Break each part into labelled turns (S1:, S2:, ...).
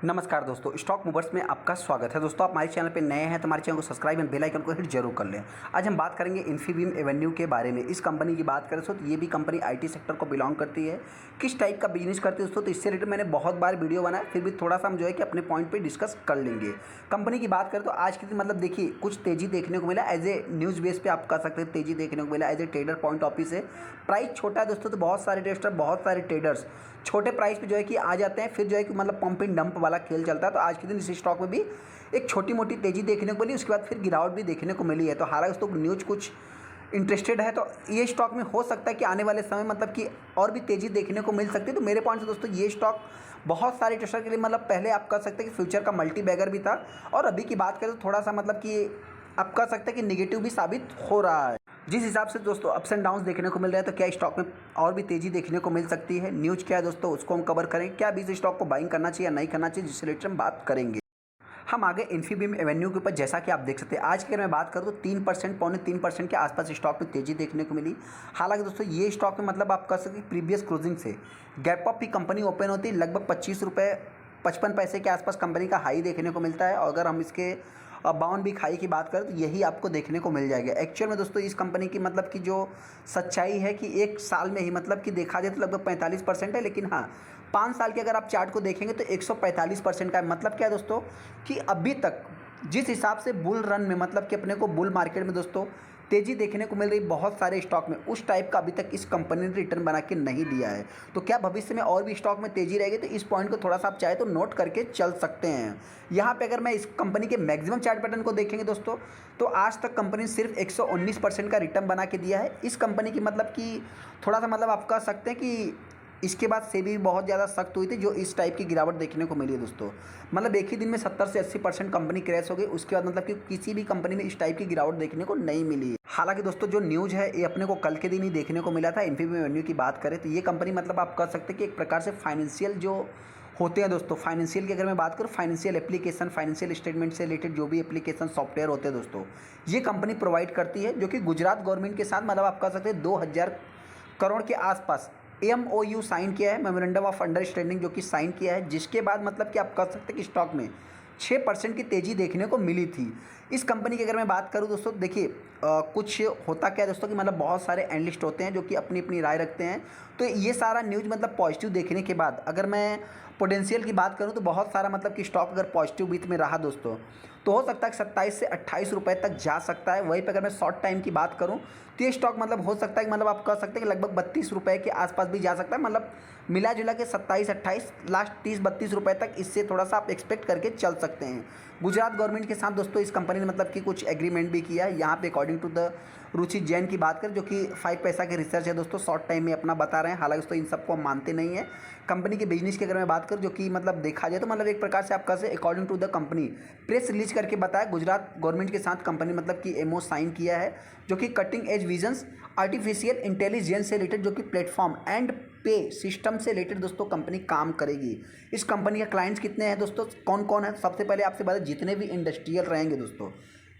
S1: नमस्कार दोस्तों, stock movers में आपका स्वागत है। दोस्तों, आप हमारे चैनल पे नए हैं तो हमारे चैनल को सब्सक्राइब एंड बेल आइकन को हिट जरूर कर लें। आज हम बात करेंगे इन्फीबीम एवेन्यू के बारे में। इस कंपनी की बात करें तो ये भी कंपनी आईटी सेक्टर को बिलोंग करती है। किस टाइप का बिजनेस करती है दोस्तों, तो इससे रिलेटेड मैंने बहुत बार वीडियो बनाया, फिर भी थोड़ा सा हम जो है कि अपने पॉइंट पर डिस्कस कर लेंगे। कंपनी की बात करें तो आज के दिन मतलब देखिए कुछ तेज़ी देखने को मिला। एज ए न्यूज़ बेस पर आप कह सकते हैं तेज़ी देखने को मिला। As a trader point of view से प्राइस छोटा है दोस्तों, तो बहुत सारे इन्वेस्टर बहुत सारे ट्रेडर्स छोटे प्राइस पे जो है कि आ जाते हैं, फिर जो है कि मतलब पंप एंड डंप वाला खेल चलता है। तो आज के दिन इस स्टॉक में भी एक छोटी मोटी तेज़ी देखने को मिली, उसके बाद फिर गिरावट भी देखने को मिली है। तो हालांकि दोस्तों न्यूज़ कुछ इंटरेस्टेड है तो ये स्टॉक में हो सकता है कि आने वाले समय मतलब कि और भी तेज़ी देखने को मिल सकती है। तो मेरे पॉइंट से दोस्तों ये स्टॉक बहुत सारे इन्वेस्टर के लिए मतलब पहले आप कह सकते हैं कि फ्यूचर का मल्टी बैगर भी था, और अभी की बात करें तो थोड़ा सा मतलब कि आप कह सकते हैं कि निगेटिव भी साबित हो रहा है। जिस हिसाब से दोस्तों अप्स एंड डाउन्स देखने को मिल रहे हैं, तो क्या स्टॉक में और भी तेज़ी देखने को मिल सकती है? न्यूज़ क्या है दोस्तों, उसको हम कवर करें। क्या अभी इस स्टॉक को बाइंग करना चाहिए या नहीं करना चाहिए, जिससे रिलेटेड हम बात करेंगे। हम आगे इन्फीबीम एवेन्यू के ऊपर जैसा कि आप देख सकते हैं, आज की अगर मैं बात करूँ तो 3% पौने 3% के आसपास स्टॉक में तेज़ी देखने को मिली। हालांकि दोस्तों ये स्टॉक में मतलब आप कह सकते हैं प्रीवियस क्लोजिंग से गैप अप की कंपनी ओपन होती है, लगभग 25 रुपये 55 पैसे के आसपास कंपनी का हाई देखने को मिलता है। और अगर हम इसके बाउंड भी खाई की बात करें तो यही आपको देखने को मिल जाएगा। एक्चुअल में दोस्तों इस कंपनी की मतलब की जो सच्चाई है कि एक साल में ही मतलब कि देखा जाए तो लगभग 45% है, लेकिन हाँ 5 साल के अगर आप चार्ट को देखेंगे तो 145% का है। मतलब क्या है दोस्तों कि अभी तक जिस हिसाब से बुल रन में मतलब कि अपने को बुल मार्केट में दोस्तों तेज़ी देखने को मिल रही बहुत सारे स्टॉक में, उस टाइप का अभी तक इस कंपनी ने रिटर्न बना के नहीं दिया है। तो क्या भविष्य में और भी स्टॉक में तेज़ी रहेगी, तो इस पॉइंट को थोड़ा सा आप चाहे तो नोट करके चल सकते हैं। यहाँ पे अगर मैं इस कंपनी के मैक्सिमम चार्ट पैटर्न को देखेंगे दोस्तों, तो आज तक कंपनी ने सिर्फ 119% का रिटर्न बना के दिया है। इस कंपनी की मतलब कि थोड़ा सा मतलब आप कह सकते हैं कि इसके बाद सेबी भी बहुत ज़्यादा सख्त हुई थी, जो इस टाइप की गिरावट देखने को मिली है दोस्तों। मतलब एक ही दिन में 70 से 80% कंपनी क्रैश हो गई। उसके बाद मतलब कि किसी भी कंपनी में इस टाइप की गिरावट देखने को नहीं मिली है। हालांकि दोस्तों जो न्यूज़ है ये अपने को कल के दिन ही देखने को मिला था। इन्फीबीम एवेन्यू की बात करें तो ये कंपनी मतलब आप कह सकते हैं कि एक प्रकार से फाइनेंशियल जो होते हैं दोस्तों, फाइनेंशियल की अगर मैं बात करूँ, फाइनेंशियल एप्लीकेशन, फाइनेंशियल स्टेटमेंट से रिलेटेड जो भी एप्लीकेशन सॉफ्टवेयर होते हैं दोस्तों, ये कंपनी प्रोवाइड करती है। जो कि गुजरात गवर्नमेंट के साथ मतलब आप कह सकते हैं 2000 करोड़ के आसपास MOU साइन किया है, मेमोरेंडम ऑफ अंडरस्टैंडिंग जो कि साइन किया है, जिसके बाद मतलब कि आप कह सकते हैं कि स्टॉक में 6% की तेज़ी देखने को मिली थी। इस कंपनी की अगर मैं बात करूं दोस्तों, देखिए कुछ होता क्या है दोस्तों कि मतलब बहुत सारे एनालिस्ट होते हैं जो कि अपनी अपनी राय रखते हैं। तो ये सारा न्यूज़ मतलब पॉजिटिव देखने के बाद अगर मैं पोटेंशियल की बात करूं तो बहुत सारा मतलब कि स्टॉक अगर पॉजिटिव बीच में रहा दोस्तों, तो हो सकता है कि 27 से 28 रुपये तक जा सकता है। वहीं पर अगर मैं शॉर्ट टाइम की बात करूं तो ये स्टॉक मतलब हो सकता है कि मतलब आप कह सकते हैं कि लगभग 32 रुपये के आसपास भी जा सकता है। मतलब मिला जुला के 27-28 लास्ट 30-32 रुपये तक इससे थोड़ा सा आप एक्सपेक्ट करके चल सकते हैं। गुजरात गवर्नमेंट के साथ दोस्तों इस कंपनी ने मतलब कि कुछ एग्रीमेंट भी किया है। यहाँ पे अकॉर्डिंग टू द रुचि जैन की बात करें, जो कि 5 पैसा के रिसर्च है दोस्तों, शॉर्ट टाइम में अपना बता रहे हैं। हालांकि दोस्तों इन सबको हम मानते नहीं है। कंपनी के बिजनेस की अगर मैं बात करूँ, जो कि मतलब देखा जाए तो मतलब एक प्रकार से आप कह सकते according to the company press release करके बताया, गुजरात गवर्नमेंट के साथ कंपनी मतलब कि MOU साइन किया है, जो कि cutting edge visions artificial intelligence से रिलेटेड जो कि प्लेटफॉर्म एंड पे सिस्टम से रिलेटेड दोस्तों कंपनी काम करेगी। इस कंपनी के क्लाइंट्स कितने हैं दोस्तों, कौन कौन है? सबसे पहले आपसे बता, जितने भी इंडस्ट्रियल रहेंगे दोस्तों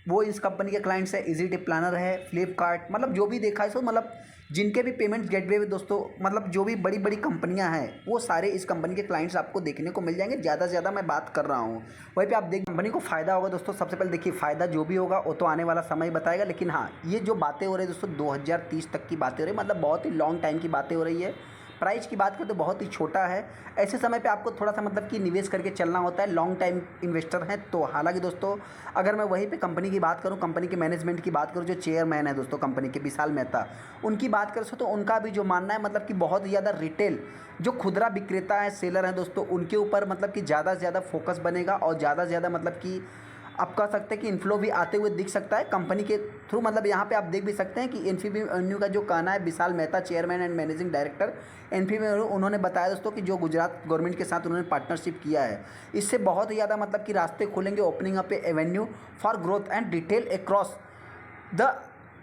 S1: वो इस कंपनी के क्लाइंट्स है। इजी टिप प्लानर है, फ्लिपकार्ट, मतलब जो भी देखा है सो मतलब जिनके भी पेमेंट्स गेटवे में दोस्तों मतलब जो भी बड़ी बड़ी कंपनियां हैं वो सारे इस कंपनी के क्लाइंट्स आपको देखने को मिल जाएंगे। ज़्यादा से ज़्यादा मैं बात कर रहा हूँ। वहीं पे आप देख कंपनी को फ़ायदा होगा दोस्तों। सबसे पहले देखिए फ़ायदा जो भी होगा वो तो आने वाला समय बताएगा, लेकिन हाँ ये जो बातें हो रही है दोस्तों 2030 तक की बातें हो रही है, मतलब बहुत ही लॉन्ग टाइम की बातें हो रही है। प्राइस की बात करें तो बहुत ही छोटा है। ऐसे समय पे आपको थोड़ा सा मतलब कि निवेश करके चलना होता है, लॉन्ग टाइम इन्वेस्टर हैं तो। हालांकि दोस्तों अगर मैं वहीं पे कंपनी की बात करूं, कंपनी के मैनेजमेंट की बात करूं, जो चेयरमैन है दोस्तों कंपनी के विशाल मेहता, उनकी बात करें तो उनका भी जो मानना है मतलब कि बहुत ही ज़्यादा रिटेल जो खुदरा विक्रेता है, सेलर हैं दोस्तों, उनके ऊपर मतलब कि ज़्यादा से ज़्यादा फोकस बनेगा। और ज़्यादा से ज़्यादा मतलब कि आप कह सकते हैं कि इन्फ्लो भी आते हुए दिख सकता है कंपनी के थ्रू। मतलब यहाँ पे आप देख भी सकते हैं कि इन्फीबीम एवेन्यू का जो कहना है, Vishal Mehta chairman and managing director Infibeam Avenue, उन्होंने बताया दोस्तों कि जो गुजरात गवर्नमेंट के साथ उन्होंने पार्टनरशिप किया है, इससे बहुत ही ज़्यादा मतलब कि रास्ते खुलेंगे, opening up A Avenue for growth and retail across the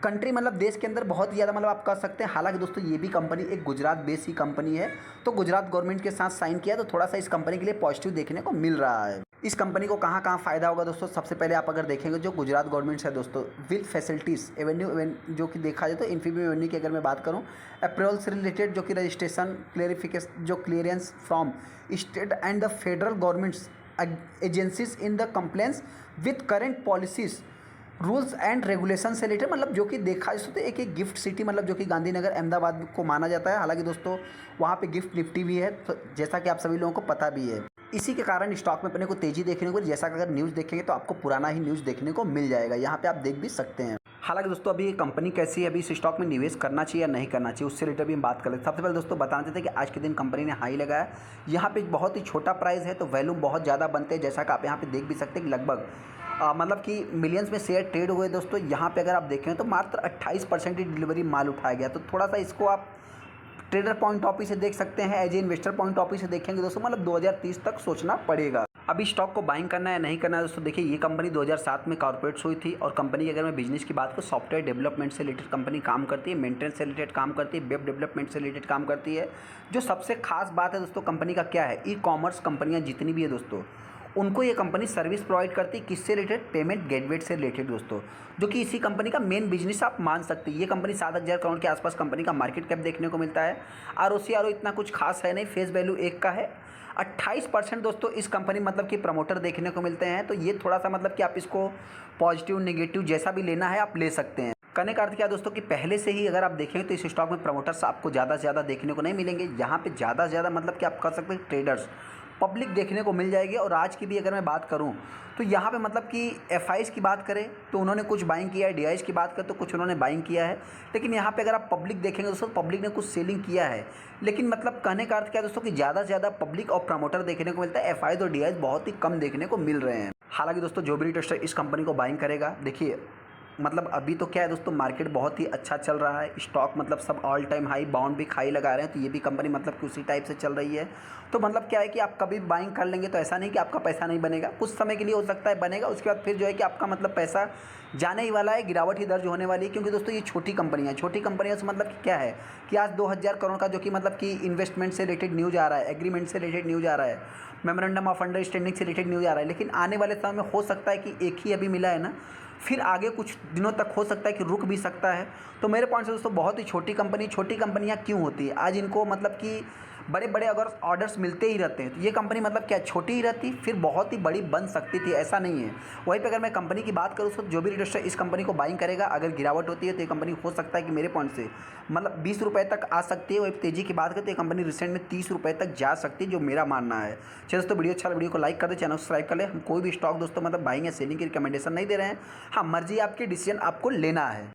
S1: country. मतलब देश के अंदर बहुत ही ज़्यादा मतलब आप कह सकते हैं। हालांकि दोस्तों ये भी कंपनी एक गुजरात बेस्ड ही कंपनी है, तो गुजरात गवर्नमेंट के साथ साइन किया तो थोड़ा सा इस कंपनी के लिए पॉजिटिव देखने को मिल रहा है। इस कंपनी को कहाँ कहाँ फ़ायदा होगा दोस्तों, सबसे पहले आप अगर देखेंगे जो गुजरात गवर्नमेंट है दोस्तों, विल फैसिलिटीज़ एवेन्यू जो कि देखा जाए तो इन्फीबीम एवेन्यू की अगर मैं बात करूँ, अप्रूवल से रिलेटेड जो कि रजिस्ट्रेशन क्लेरिफिकेशन जो clearance from state and the federal governments agencies in the compliance with current policies rules and regulation से रिलेटेड, मतलब जो कि देखा जाए तो एक गिफ्ट सिटी, मतलब जो कि गांधीनगर अहमदाबाद को माना जाता है। हालांकि दोस्तों वहाँ पे गिफ्ट निफ्टी भी है, तो जैसा कि आप सभी लोगों को पता भी है। इसी के कारण स्टॉक में अपने को तेज़ी देखने को, जैसा कि अगर न्यूज़ देखेंगे तो आपको पुराना ही न्यूज़ देखने को मिल जाएगा, यहाँ पे आप देख भी सकते हैं। हालांकि दोस्तों अभी ये कंपनी कैसी है, अभी इस स्टॉक में निवेश करना चाहिए या नहीं करना चाहिए, उससे रिलेटेड भी हम बात कर लेते हैं। सबसे पहले दोस्तों बताना चाहते हैं कि आज के दिन कंपनी ने हाई लगाया, यहाँ पे बहुत ही छोटा प्राइस है तो वैल्यूम बहुत ज़्यादा बनते हैं, जैसा कि आप यहाँ पे देख भी सकते हैं कि लगभग मतलब कि मिलियंस में शेयर ट्रेड हुए दोस्तों। यहाँ पे अगर आप देखें तो मात्र 28% ही डिलीवरी माल उठाया गया, तो थोड़ा सा इसको आप ट्रेडर पॉइंट ऑफ व्यू से देख सकते हैं, as a investor point of view से देखेंगे दोस्तों, मतलब 2030 तक सोचना पड़ेगा। अभी स्टॉक को बाइंग करना है नहीं करना है दोस्तों, देखिए ये कंपनी 2007 में कॉर्पोरेट्स हुई थी, और कंपनी की अगर मैं बिजनेस की बात करूँ, सॉफ्टवेयर डेवलपमेंट से रिलेटेड कंपनी काम करती है, मेंटेनेंस से रिलेटेड काम करती है, वेब डेवलपमेंट से रिलेटेड काम करती है। जो सबसे खास बात है दोस्तों कंपनी का क्या है, ई कॉमर्स कंपनियाँ जितनी भी है दोस्तों, उनको ये कंपनी सर्विस प्रोवाइड करती है, किससे रिलेटेड, पेमेंट गेटवे से रिलेटेड दोस्तों, जो कि इसी कंपनी का मेन बिजनेस आप मान सकते हैं। ये कंपनी 7,000 करोड़ के आसपास कंपनी का मार्केट कैप देखने को मिलता है। आरओसी इतना कुछ खास है नहीं, फेस वैल्यू 1 का है। 28% दोस्तों इस कंपनी मतलब कि प्रमोटर देखने को मिलते हैं, तो ये थोड़ा सा मतलब कि आप इसको पॉजिटिव नेगेटिव जैसा भी लेना है आप ले सकते हैं। कहने का अर्थ क्या दोस्तों कि पहले से ही अगर आप देखेंगे तो इस स्टॉक में प्रमोटर्स आपको ज़्यादा से ज़्यादा देखने को नहीं मिलेंगे, यहाँ पे ज़्यादा से ज़्यादा मतलब कि आप कर सकते हैं ट्रेडर्स पब्लिक देखने को मिल जाएगी। और आज की भी अगर मैं बात करूं तो यहाँ पे मतलब कि एफआईज की बात करें तो उन्होंने कुछ बाइंग किया है, डीआईज की बात करें तो कुछ उन्होंने बाइंग किया है, लेकिन यहाँ पे अगर आप पब्लिक देखेंगे दोस्तों पब्लिक ने कुछ सेलिंग किया है। लेकिन मतलब कहने का अर्थ क्या है दोस्तों कि ज़्यादा से ज़्यादा पब्लिक और प्रमोटर देखने को मिलता है, एफआईज और डीआईज बहुत ही कम देखने को मिल रहे हैं। हालांकि दोस्तों जो भी इंवेस्टर इस कंपनी को बाइंग करेगा, देखिए मतलब अभी तो क्या है दोस्तों मार्केट बहुत ही अच्छा चल रहा है, स्टॉक मतलब सब ऑल टाइम हाई, बाउंड भी हाई लगा रहे हैं, तो ये भी कंपनी मतलब कि उसी टाइप से चल रही है। तो मतलब क्या है कि आप कभी बाइंग कर लेंगे तो ऐसा नहीं कि आपका पैसा नहीं बनेगा, कुछ समय के लिए हो सकता है बनेगा, उसके बाद फिर जो है कि आपका मतलब पैसा जाने ही वाला है, गिरावट ही दर्ज होने वाली है। क्योंकि दोस्तों ये छोटी कंपनियाँ, छोटी कंपनियों से मतलब कि क्या है कि आज 2,000 करोड़ का जो कि मतलब कि इन्वेस्टमेंट से रिलेटेड न्यूज़ आ रहा है, एग्रीमेंट से रिलेटेड न्यूज़ आ रहा है, मेमोरेंडम ऑफ अंडरस्टैंडिंग से रिलेटेड न्यूज़ आ रहा है, लेकिन आने वाले समय में हो सकता है कि एक ही अभी मिला है ना, फिर आगे कुछ दिनों तक हो सकता है कि रुक भी सकता है। तो मेरे पॉइंट से दोस्तों बहुत ही छोटी कंपनी, छोटी कंपनियां क्यों होती है, आज इनको मतलब कि बड़े बड़े अगर ऑर्डर्स मिलते ही रहते हैं, तो ये कंपनी मतलब क्या छोटी ही रहती फिर बहुत ही बड़ी बन सकती थी, ऐसा नहीं है। वहीं पे अगर मैं कंपनी की बात करूँ तो जो भी इन्वेस्टर इस कंपनी को बाइंग करेगा, अगर गिरावट होती है तो ये कंपनी हो सकता है कि मेरे पॉइंट से मतलब 20 रुपये तक आ सकती है। वही तेज़ी की बात करें तो ये कंपनी रिसेंट में 30 रुपये तक जा सकती है, जो मेरा मानना है। चलिए दोस्तों वीडियो अच्छा, वीडियो को लाइक कर दे, चैनल सब्सक्राइब कर ले। हम कोई भी स्टॉक दोस्तों मतलब बाइंग या सेलिंग की रिकमेंडेशन नहीं दे रहे हैं, हाँ मर्जी आपकी, डिसीजन आपको लेना है।